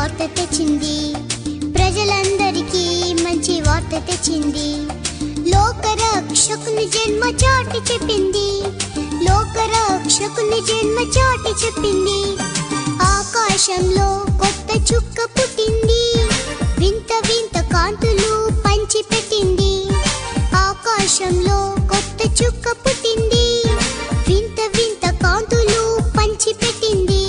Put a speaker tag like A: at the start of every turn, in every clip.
A: వార్త తెచ్చింది, ప్రజలందరికీ మంచి వార్త తెచ్చింది. లోకరక్షకుని జన్మ చాటి చెప్పింది, లోకరక్షకుని జన్మ చాటి చెప్పింది. ఆకాశంలో కొత్త చుక్క పుట్టింది, వింత వింత కాంతులు పంచి పెట్టింది. ఆకాశంలో కొత్త చుక్క పుట్టింది, వింత వింత కాంతులు పంచి పెట్టింది.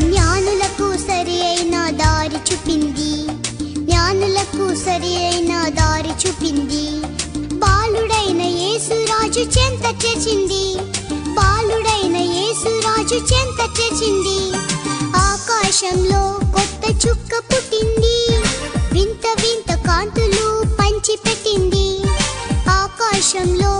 A: జ్ఞానులకు సరి అయిన దారి చూపింది, జ్ఞానులకు సరి అయిన దారి చూపింది. బాలుడైన యేసురాజు చెంత చేర్చింది, బాలుడైన యేసురాజు చెంత చేర్చింది. ఆకాశంలో కొత్త చుక్క పుట్టింది, వింత వింత కాంతులు పంచి పెట్టింది. ఆకాశంలో